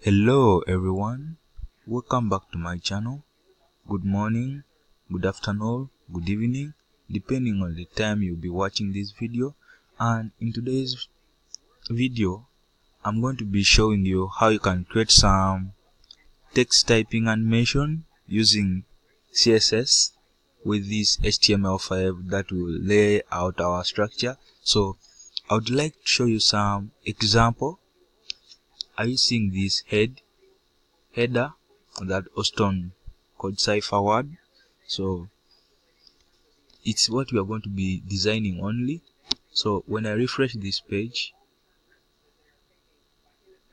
Hello everyone, welcome back to my channel. Good morning, good afternoon, good evening, depending on the time you'll be watching this video. And in today's video, I'm going to be showing you how you can create some text typing animation using CSS with this HTML5 that will lay out our structure. So I would like to show you some example. Are you seeing this header, that Oston code Cypher word? So it's what we are going to be designing only. So when I refresh this page,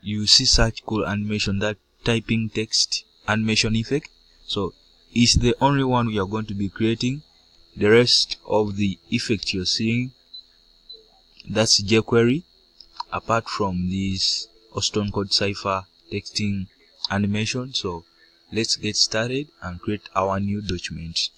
you see such cool animation, that typing text animation effect. So it's the only one we are going to be creating. The rest of the effect you're seeing, that's jQuery, apart from this Oston code Cypher texting animation. So let's get started and create our new document.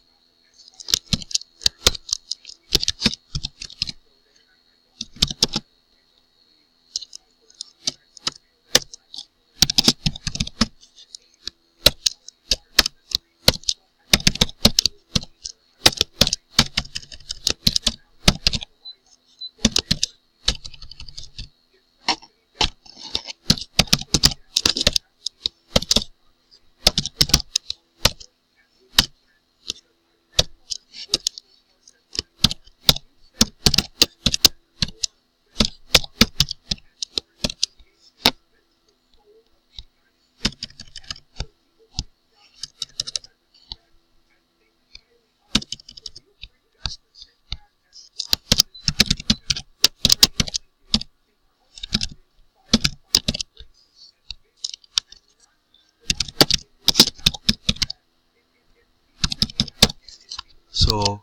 So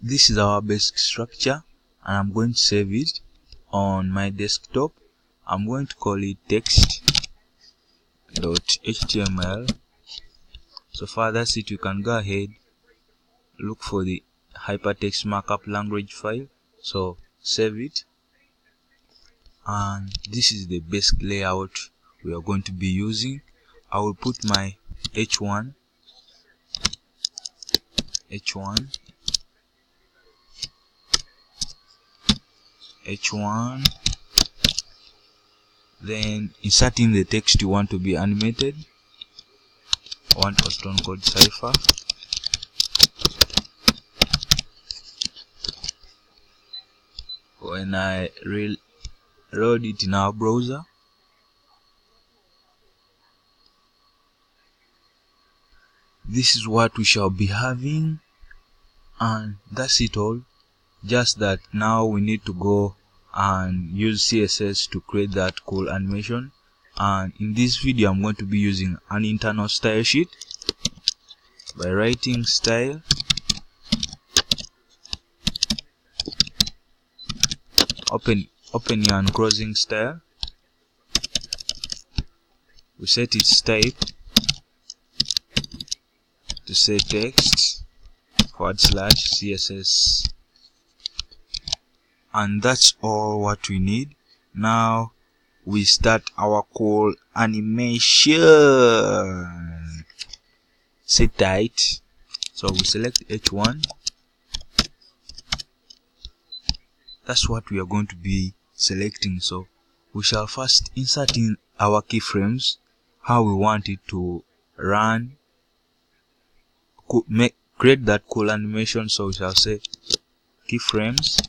this is our basic structure, and I'm going to save it on my desktop. I'm going to call it text.html. So far that's it. You can go ahead, look for the hypertext markup language file. So save it, and this is the basic layout we are going to be using. I will put my h1, then inserting the text you want to be animated. I want Oston code Cypher. When I reload it in our browser, this is what we shall be having, and that's it all. Just that now we need to go and use CSS to create that cool animation. And in this video I'm going to be using an internal style sheet by writing style, opening and closing style. We set its type to say text / CSS, and that's all what we need. Now we start our cool animation. Set height. So we select h1. That's what we are going to be selecting. So we shall first insert in our keyframes, how we want it to run, create that cool animation. So we shall say keyframes.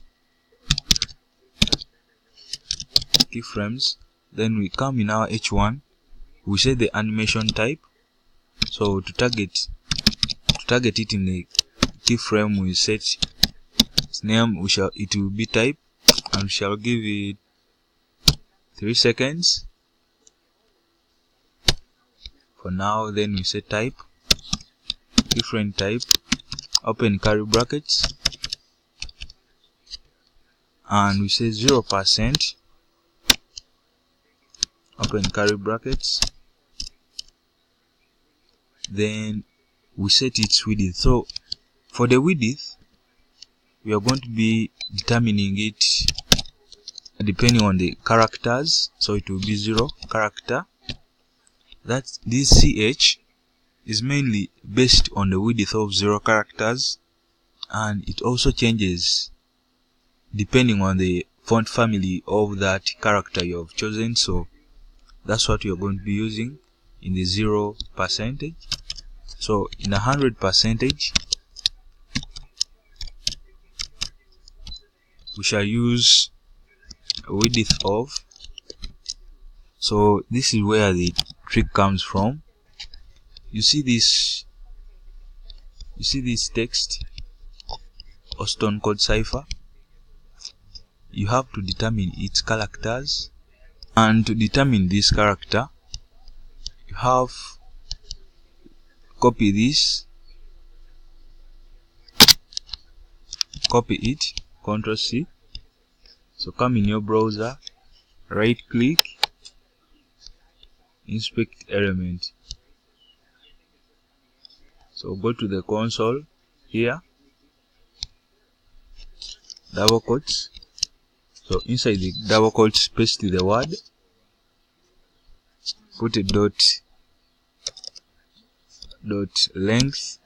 Then we come in our h1, we set the animation type. So to target it in the keyframe, we set its name. It will be type, and we shall give it 3 seconds for now. Then we set type, keyframe type, open curly brackets, and we say 0%, open curly brackets. Then we set its width. So for the width, we are going to be determining it depending on the characters. So it will be 0 character. that this ch is mainly based on the width of 0 characters, and it also changes depending on the font family of that character you have chosen. So that's what you're going to be using in the 0%. So in 100%, we shall use a width of. So this is where the trick comes from. You see this text, Oston code Cypher. You have to determine its characters, and to determine this character, you have copy this, copy it, Ctrl C. So come in your browser, right click, inspect element. So go to the console here, double quotes. So inside the double quotes, paste the word, put a dot length,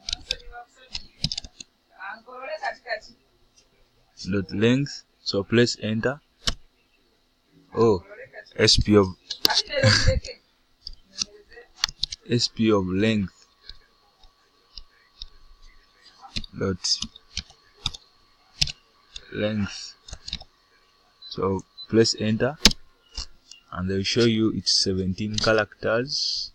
so press enter. Oh, sp of length length. So press enter, and they will show you it's 17 characters.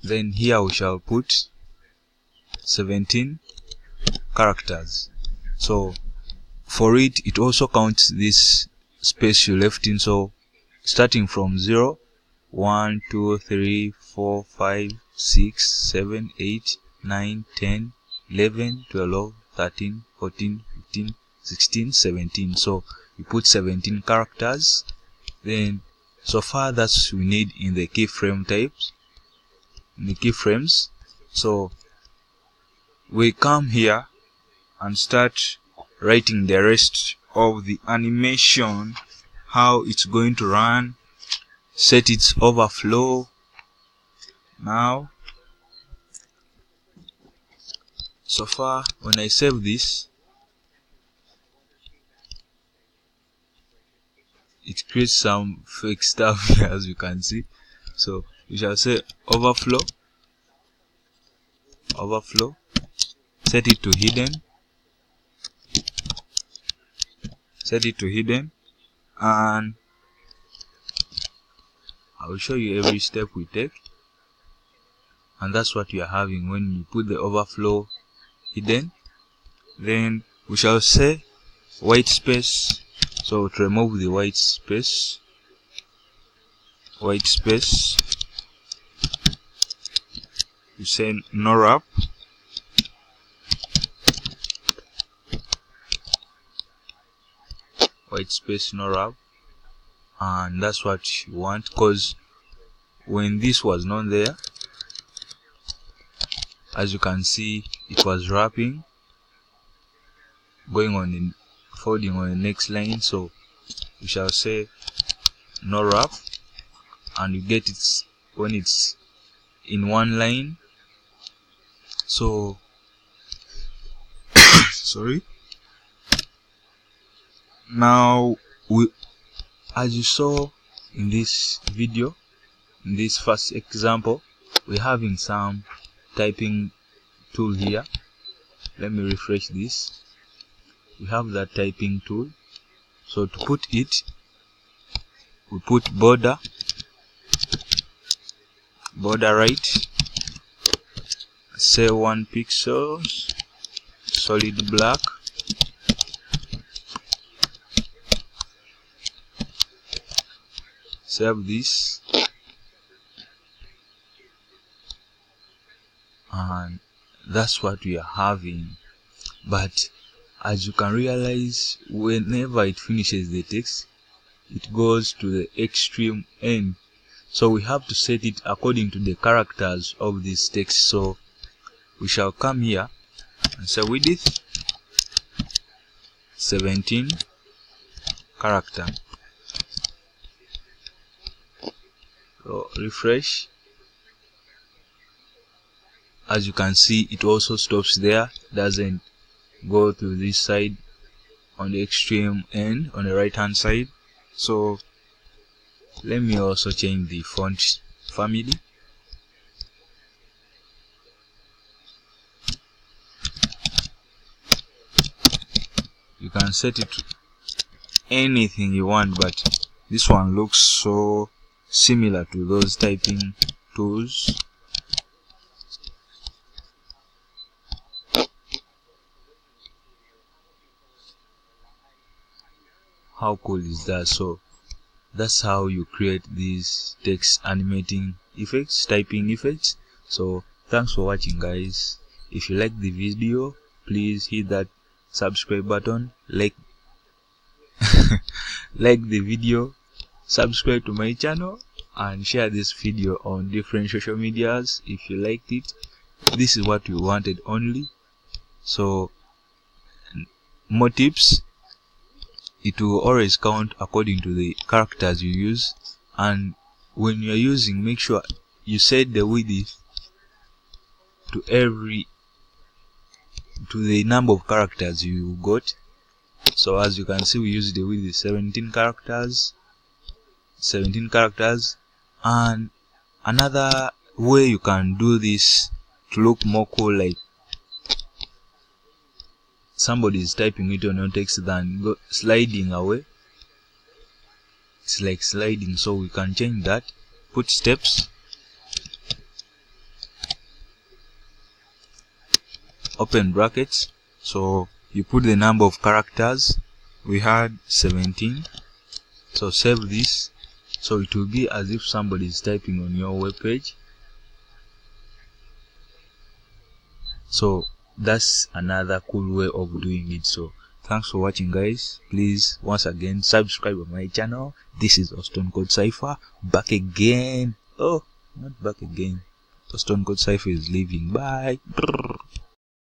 Then here we shall put 17 characters. So for it also counts this space you left in. So starting from 0, 1, 2, 3, 4, 5, 6, 7, 8, 9, 10, 11, 12, 13, 14, 15, 16, 17. So you put 17 characters. Then so far that's we need in the keyframe types, in the keyframes. So we come here and start writing the rest of the animation, how it's going to run, set its overflow. Now so far when I save this, it creates some fake stuff here, as you can see. So we shall say overflow, set it to hidden, and I will show you every step we take. And that's what you are having when you put the overflow hidden. Then we shall say white space. So to remove the white space, you say no wrap, white space no wrap, and that's what you want, because when this was not there, as you can see, it was wrapping, going on in folding on the next line. So we shall say no wrap, and you get it when it's in one line. So sorry. Now as you saw in this video, in this first example, we're having some typing tool here. Let me refresh this. We have that typing tool. So to put it, we put border right, say 1 pixel, solid black, save this, and that's what we are having. But as you can realize, whenever it finishes the text, it goes to the extreme end. So we have to set it according to the characters of this text. So we shall come here and say width 17 character. So refresh. As you can see, it also stops there, doesn't go to this side on the extreme end on the right hand side. So let me also change the font family. You can set it to anything you want, but this one looks so similar to those typing tools. How cool is that? So that's how you create these text animating effects, typing effects. So thanks for watching, guys. If you like the video, please hit that subscribe button, like the video, subscribe to my channel, and share this video on different social medias if you liked it. This is what we wanted only. So more tips. It will always count according to the characters you use, and when you are using, make sure you set the width to the number of characters you got. So as you can see, we use the width 17 characters. And another way you can do this to look more cool, like somebody is typing it on your text, then go sliding away. It's like sliding, so we can change that. Put steps, open brackets. So you put the number of characters. We had 17. So save this. So it will be as if somebody is typing on your web page. So that's another cool way of doing it. So thanks for watching, guys. Please once again subscribe on my channel. This is Oston Code Cypher, back again. Oh, not back again. Oston Code Cypher is leaving. Bye.